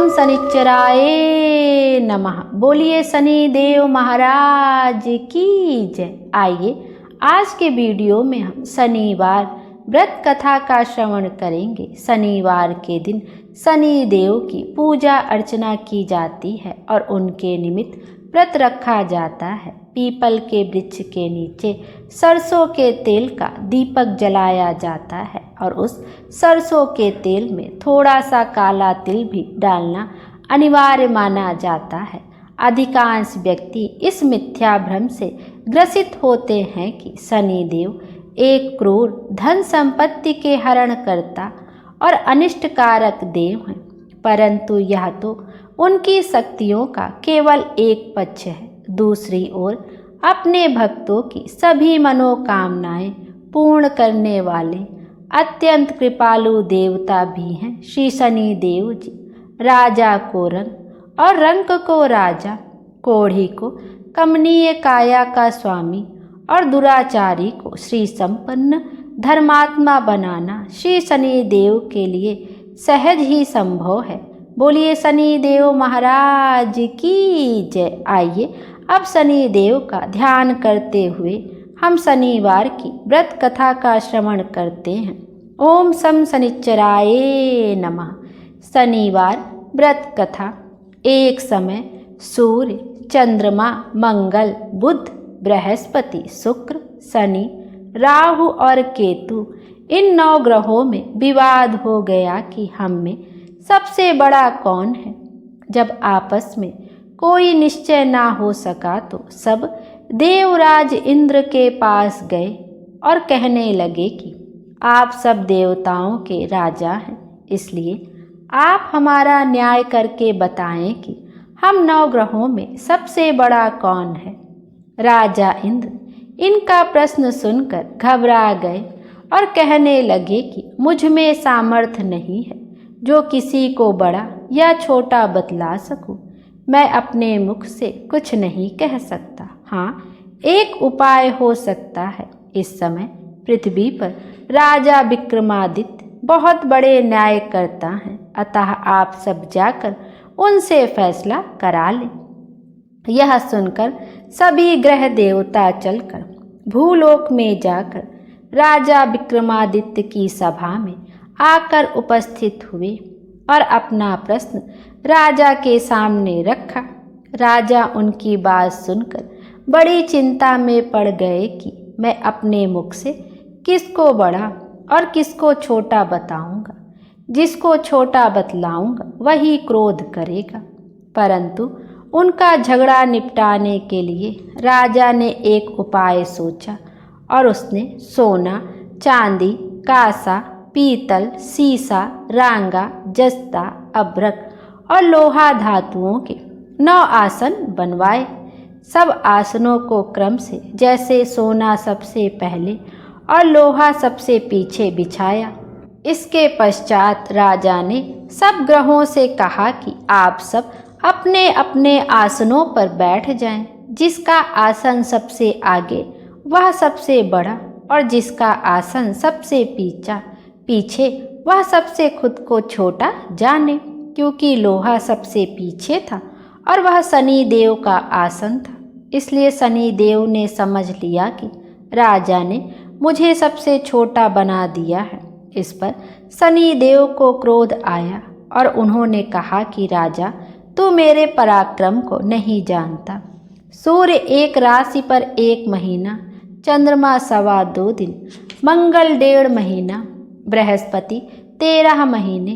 शनिश्चराय नमः। बोलिए शनि देव महाराज की जय। आइए आज के वीडियो में हम शनिवार व्रत कथा का श्रवण करेंगे। शनिवार के दिन शनि देव की पूजा अर्चना की जाती है और उनके निमित्त व्रत रखा जाता है। पीपल के वृक्ष के नीचे सरसों के तेल का दीपक जलाया जाता है और उस सरसों के तेल में थोड़ा सा काला तिल भी डालना अनिवार्य माना जाता है। अधिकांश व्यक्ति इस मिथ्या भ्रम से ग्रसित होते हैं कि शनि देव एक क्रूर धन संपत्ति के हरण करता और अनिष्टकारक देव हैं, परंतु यह तो उनकी शक्तियों का केवल एक पक्ष है। दूसरी ओर अपने भक्तों की सभी मनोकामनाएं पूर्ण करने वाले अत्यंत कृपालु देवता भी हैं श्री शनि देव जी। राजा को रंक और रंक को राजा, कोढ़ी को कमनीय काया का स्वामी और दुराचारी को श्री संपन्न धर्मात्मा बनाना श्री शनि देव के लिए सहज ही संभव है। बोलिए शनि देव महाराज की जय। आइए अब शनि देव का ध्यान करते हुए हम शनिवार की व्रत कथा का श्रवण करते हैं। ओम शं शनिश्चराय नमः। शनिवार व्रत कथा। एक समय सूर्य, चंद्रमा, मंगल, बुध, बृहस्पति, शुक्र, शनि, राहु और केतु इन 9 ग्रहों में विवाद हो गया कि हम में सबसे बड़ा कौन है। जब आपस में कोई निश्चय ना हो सका तो सब देवराज इंद्र के पास गए और कहने लगे कि आप सब देवताओं के राजा हैं, इसलिए आप हमारा न्याय करके बताएं कि हम 9 ग्रहों में सबसे बड़ा कौन है। राजा इंद्र इनका प्रश्न सुनकर घबरा गए और कहने लगे कि मुझ में सामर्थ्य नहीं है जो किसी को बड़ा या छोटा बतला सकूं। मैं अपने मुख से कुछ नहीं कह सकता। हाँ, एक उपाय हो सकता है। इस समय पृथ्वी पर राजा विक्रमादित्य बहुत बड़े न्याय करता है, अतः आप सब जाकर उनसे फैसला करा लें। यह सुनकर सभी ग्रह देवता चलकर भूलोक में जाकर राजा विक्रमादित्य की सभा में आकर उपस्थित हुए और अपना प्रश्न राजा के सामने रखा। राजा उनकी बात सुनकर बड़ी चिंता में पड़ गए कि मैं अपने मुख से किसको बड़ा और किसको छोटा बताऊंगा। जिसको छोटा बतलाऊंगा वही क्रोध करेगा। परंतु उनका झगड़ा निपटाने के लिए राजा ने एक उपाय सोचा और उसने सोना, चांदी, कांसा, पीतल, सीसा, रांगा, जस्ता, अभ्रक और लोहा धातुओं के 9 आसन बनवाए। सब आसनों को क्रम से जैसे सोना सबसे पहले और लोहा सबसे पीछे बिछाया। इसके पश्चात राजा ने सब ग्रहों से कहा कि आप सब अपने अपने आसनों पर बैठ जाएं। जिसका आसन सबसे आगे वह सबसे बड़ा और जिसका आसन सबसे पीछे वह सबसे खुद को छोटा जाने, क्योंकि लोहा सबसे पीछे था और वह शनि देव का आसन था। इसलिए शनि देव ने समझ लिया कि राजा ने मुझे सबसे छोटा बना दिया है। इस पर शनि देव को क्रोध आया और उन्होंने कहा कि राजा, तू मेरे पराक्रम को नहीं जानता। सूर्य एक राशि पर 1 महीना, चंद्रमा 2.25 दिन, मंगल 1.5 महीना, बृहस्पति 13 महीने,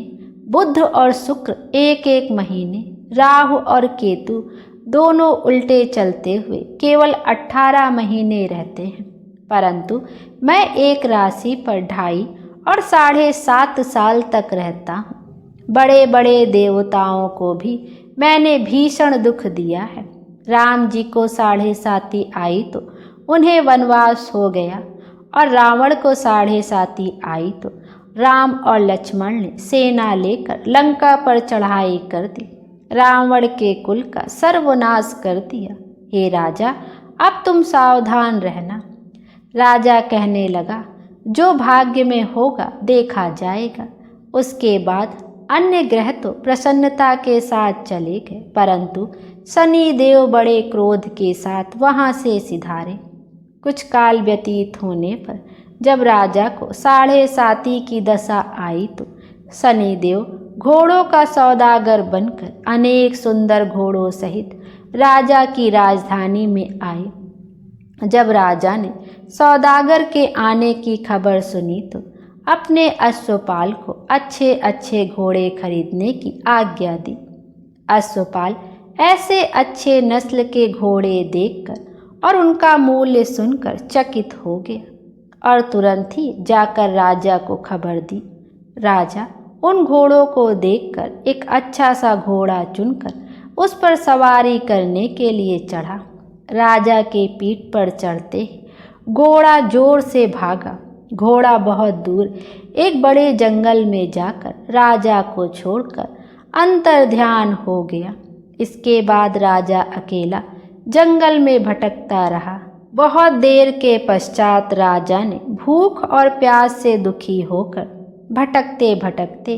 बुध और शुक्र 1-1 महीने, राहु और केतु दोनों उल्टे चलते हुए केवल 18 महीने रहते हैं। परंतु मैं एक राशि पर 2.5 और 7.5 साल तक रहता हूँ। बड़े बड़े देवताओं को भी मैंने भीषण दुख दिया है। राम जी को 7.5 आई तो उन्हें वनवास हो गया और रावण को 7.5 आई तो राम और लक्ष्मण ने सेना लेकर लंका पर चढ़ाई कर दी, रावण के कुल का सर्वनाश कर दिया। हे राजा, अब तुम सावधान रहना। राजा कहने लगा, जो भाग्य में होगा देखा जाएगा। उसके बाद अन्य ग्रह तो प्रसन्नता के साथ चले गए, परंतु शनिदेव बड़े क्रोध के साथ वहां से सिधारे। कुछ काल व्यतीत होने पर जब राजा को 7.5 की दशा आई तो शनिदेव घोड़ों का सौदागर बनकर अनेक सुंदर घोड़ों सहित राजा की राजधानी में आए। जब राजा ने सौदागर के आने की खबर सुनी तो अपने अश्वपाल को अच्छे अच्छे घोड़े खरीदने की आज्ञा दी। अश्वपाल ऐसे अच्छे नस्ल के घोड़े देखकर और उनका मूल्य सुनकर चकित हो गया और तुरंत ही जाकर राजा को खबर दी। राजा उन घोड़ों को देखकर एक अच्छा सा घोड़ा चुनकर उस पर सवारी करने के लिए चढ़ा। राजा के पीठ पर चढ़ते ही घोड़ा जोर से भागा। घोड़ा बहुत दूर एक बड़े जंगल में जाकर राजा को छोड़कर अंतर्ध्यान हो गया। इसके बाद राजा अकेला जंगल में भटकता रहा। बहुत देर के पश्चात राजा ने भूख और प्यास से दुखी होकर भटकते भटकते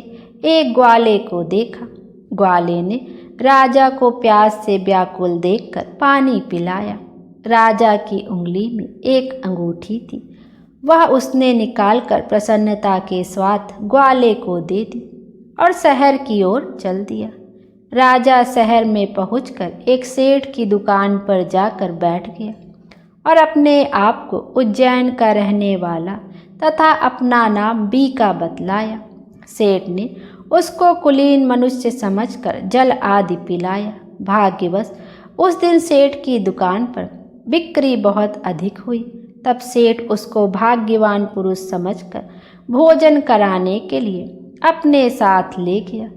एक ग्वाले को देखा। ग्वाले ने राजा को प्यास से व्याकुल देखकर पानी पिलाया। राजा की उंगली में एक अंगूठी थी, वह उसने निकालकर प्रसन्नता के साथ ग्वाले को दे दी और शहर की ओर चल दिया। राजा शहर में पहुंचकर एक सेठ की दुकान पर जाकर बैठ गया और अपने आप को उज्जैन का रहने वाला तथा अपना नाम बीका बतलाया। सेठ ने उसको कुलीन मनुष्य समझकर जल आदि पिलाया। भाग्यवश उस दिन सेठ की दुकान पर बिक्री बहुत अधिक हुई। तब सेठ उसको भाग्यवान पुरुष समझकर भोजन कराने के लिए अपने साथ ले गया।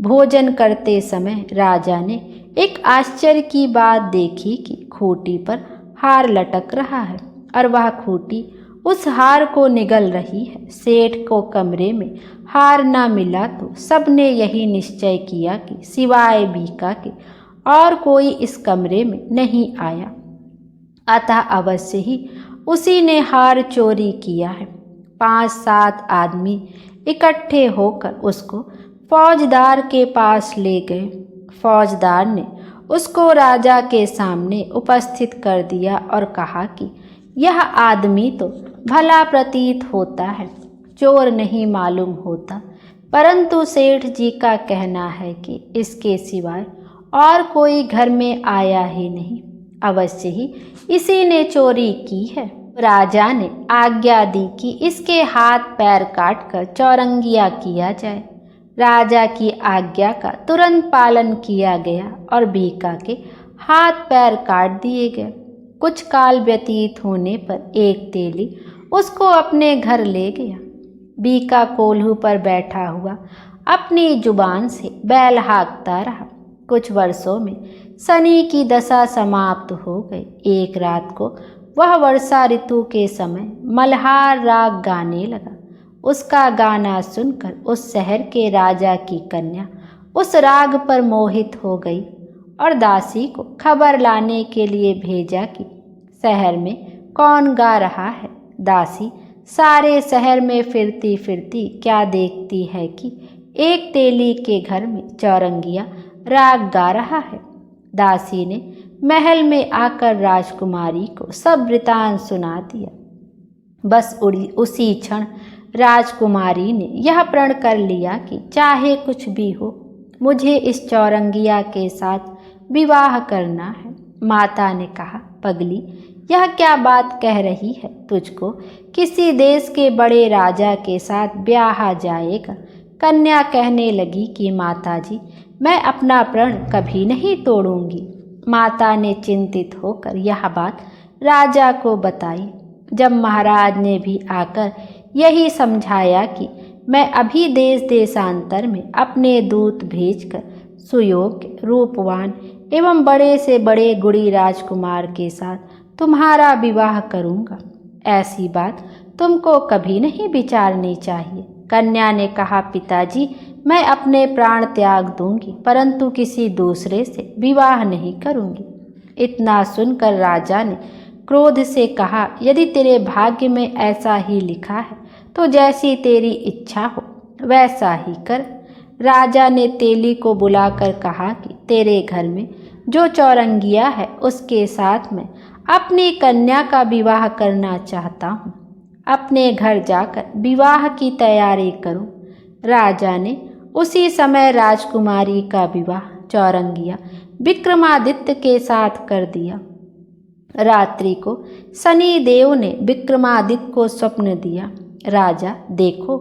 भोजन करते समय राजा ने एक आश्चर्य की बात देखी कि खूंटी पर हार लटक रहा है और वह खूंटी उस हार को निगल रही है। सेठ को कमरे में हार न मिला तो सबने यही निश्चय किया कि सिवाय बीका के और कोई इस कमरे में नहीं आया, अतः अवश्य ही उसी ने हार चोरी किया है। 5-7 आदमी इकट्ठे होकर उसको फौजदार के पास ले गए। फौजदार ने उसको राजा के सामने उपस्थित कर दिया और कहा कि यह आदमी तो भला प्रतीत होता है, चोर नहीं मालूम होता, परंतु सेठ जी का कहना है कि इसके सिवाय और कोई घर में आया ही नहीं, अवश्य ही इसी ने चोरी की है। राजा ने आज्ञा दी कि इसके हाथ पैर काटकर चौरंगिया किया जाए। राजा की आज्ञा का तुरंत पालन किया गया और बीका के हाथ पैर काट दिए गए। कुछ काल व्यतीत होने पर एक तेली उसको अपने घर ले गया। बीका कोल्हू पर बैठा हुआ अपनी जुबान से बैल हाँकता रहा। कुछ वर्षों में शनि की दशा समाप्त हो गई। एक रात को वह वर्षा ऋतु के समय मल्हार राग गाने लगा। उसका गाना सुनकर उस शहर के राजा की कन्या उस राग पर मोहित हो गई और दासी को खबर लाने के लिए भेजा कि शहर में कौन गा रहा है। दासी सारे शहर में फिरती फिरती क्या देखती है कि एक तेली के घर में चौरंगिया राग गा रहा है। दासी ने महल में आकर राजकुमारी को सब वृतांत सुना दिया। बस उसी क्षण राजकुमारी ने यह प्रण कर लिया कि चाहे कुछ भी हो, मुझे इस चौरंगिया के साथ विवाह करना है। माता ने कहा, पगली, यह क्या बात कह रही है? तुझको किसी देश के बड़े राजा के साथ ब्याह जाएगा। कन्या कहने लगी कि माताजी, मैं अपना प्रण कभी नहीं तोड़ूंगी। माता ने चिंतित होकर यह बात राजा को बताई। जब महाराज ने भी आकर यही समझाया कि मैं अभी देश देशांतर में अपने दूत भेजकर सुयोग्य, रूपवान एवं बड़े से बड़े गुणी राजकुमार के साथ तुम्हारा विवाह करूंगा, ऐसी बात तुमको कभी नहीं विचारनी चाहिए। कन्या ने कहा, पिताजी, मैं अपने प्राण त्याग दूंगी, परंतु किसी दूसरे से विवाह नहीं करूंगी। इतना सुनकर राजा ने क्रोध से कहा, यदि तेरे भाग्य में ऐसा ही लिखा है तो जैसी तेरी इच्छा हो वैसा ही कर। राजा ने तेली को बुलाकर कहा कि तेरे घर में जो चौरंगिया है उसके साथ मैं अपनी कन्या का विवाह करना चाहता हूँ। अपने घर जाकर विवाह की तैयारी करो। राजा ने उसी समय राजकुमारी का विवाह चौरंगिया विक्रमादित्य के साथ कर दिया। रात्रि को शनि देव ने विक्रमादित्य को स्वप्न दिया, राजा देखो,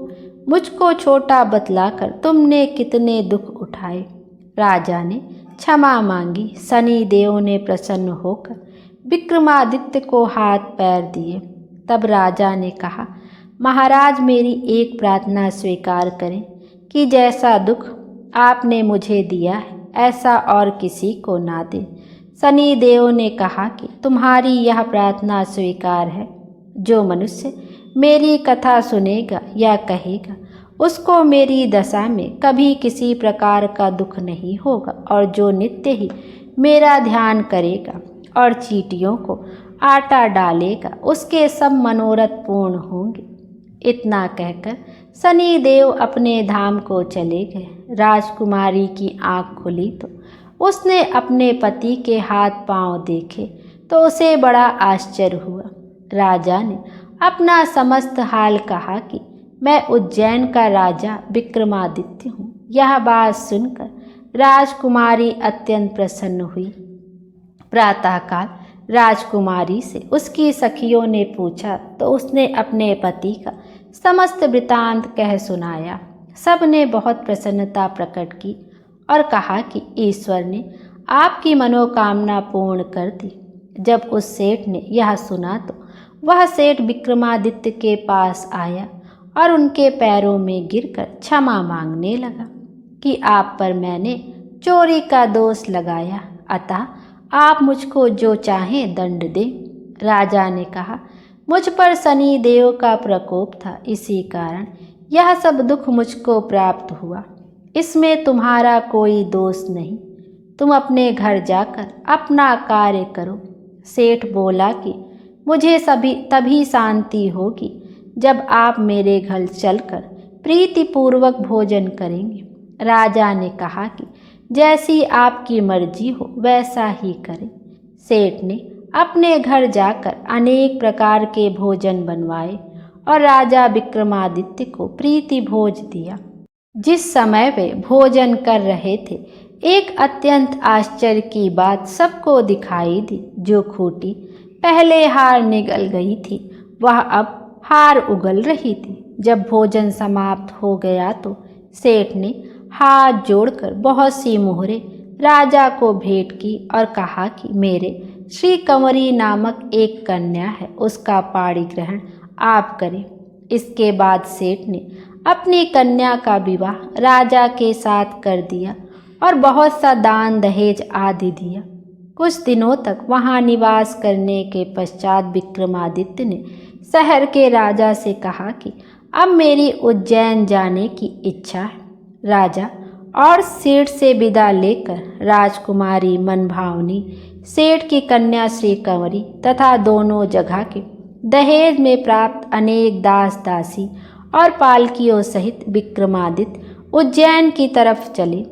मुझको छोटा बतलाकर तुमने कितने दुख उठाए। राजा ने क्षमा मांगी। शनि देव ने प्रसन्न होकर विक्रमादित्य को हाथ पैर दिए। तब राजा ने कहा, महाराज मेरी एक प्रार्थना स्वीकार करें कि जैसा दुख आपने मुझे दिया है ऐसा और किसी को ना दे। शनि देव ने कहा कि तुम्हारी यह प्रार्थना स्वीकार है। जो मनुष्य मेरी कथा सुनेगा या कहेगा उसको मेरी दशा में कभी किसी प्रकार का दुख नहीं होगा, और जो नित्य ही मेरा ध्यान करेगा और चींटियों को आटा डालेगा उसके सब मनोरथ पूर्ण होंगे। इतना कहकर शनि देव अपने धाम को चले गए। राजकुमारी की आँख खुली तो उसने अपने पति के हाथ पांव देखे तो उसे बड़ा आश्चर्य हुआ। राजा ने अपना समस्त हाल कहा कि मैं उज्जैन का राजा विक्रमादित्य हूँ। यह बात सुनकर राजकुमारी अत्यंत प्रसन्न हुई। प्रातःकाल राजकुमारी से उसकी सखियों ने पूछा तो उसने अपने पति का समस्त वृतांत कह सुनाया। सब ने बहुत प्रसन्नता प्रकट की और कहा कि ईश्वर ने आपकी मनोकामना पूर्ण कर दी। जब उस सेठ ने यह सुना तो वह सेठ विक्रमादित्य के पास आया और उनके पैरों में गिरकर क्षमा मांगने लगा कि आप पर मैंने चोरी का दोष लगाया, अतः आप मुझको जो चाहें दंड दें। राजा ने कहा, मुझ पर शनि देव का प्रकोप था, इसी कारण यह सब दुख मुझको प्राप्त हुआ। इसमें तुम्हारा कोई दोष नहीं। तुम अपने घर जाकर अपना कार्य करो। सेठ बोला कि मुझे तभी शांति होगी जब आप मेरे घर चलकर प्रीतिपूर्वक भोजन करेंगे। राजा ने कहा कि जैसी आपकी मर्जी हो वैसा ही करें। सेठ ने अपने घर जाकर अनेक प्रकार के भोजन बनवाए और राजा विक्रमादित्य को प्रीति भोज दिया। जिस समय वे भोजन कर रहे थे एक अत्यंत आश्चर्य की बात सबको दिखाई दी। जो खूंटी पहले हार निगल गई थी वह अब हार उगल रही थी। जब भोजन समाप्त हो गया तो सेठ ने हाथ जोड़कर बहुत सी मोहरें राजा को भेंट की और कहा कि मेरे श्री कंवरी नामक एक कन्या है, उसका पाणी ग्रहण आप करें। इसके बाद सेठ ने अपनी कन्या का विवाह राजा के साथ कर दिया और बहुत सा दान दहेज आदि दिया। कुछ दिनों तक वहां निवास करने के पश्चात विक्रमादित्य ने शहर के राजा से कहा कि अब मेरी उज्जैन जाने की इच्छा है। राजा और सेठ से विदा लेकर राजकुमारी मनभावनी सेठ की कन्या श्री कंवरी तथा दोनों जगह के दहेज में प्राप्त अनेक दास दासी और पालकियों सहित विक्रमादित्य उज्जैन की तरफ चले।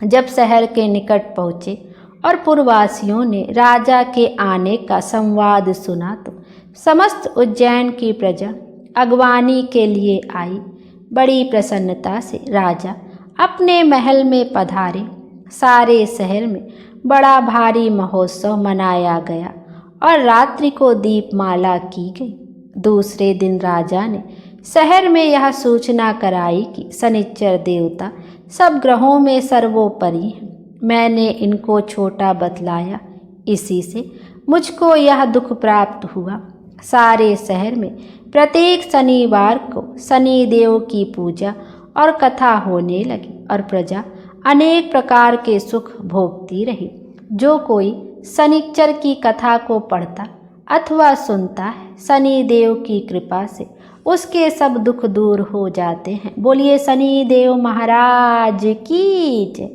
जब शहर के निकट पहुँचे और पुरवासियों ने राजा के आने का संवाद सुना तो समस्त उज्जैन की प्रजा अगवानी के लिए आई। बड़ी प्रसन्नता से राजा अपने महल में पधारे। सारे शहर में बड़ा भारी महोत्सव मनाया गया और रात्रि को दीपमाला की गई। दूसरे दिन राजा ने शहर में यह सूचना कराई कि शनिचर देवता सब ग्रहों में सर्वोपरि हैं। मैंने इनको छोटा बतलाया, इसी से मुझको यह दुख प्राप्त हुआ। सारे शहर में प्रत्येक शनिवार को शनि देव की पूजा और कथा होने लगी और प्रजा अनेक प्रकार के सुख भोगती रही। जो कोई शनिचर की कथा को पढ़ता अथवा सुनता है, शनि देव की कृपा से उसके सब दुख दूर हो जाते हैं। बोलिए शनि देव महाराज की जय।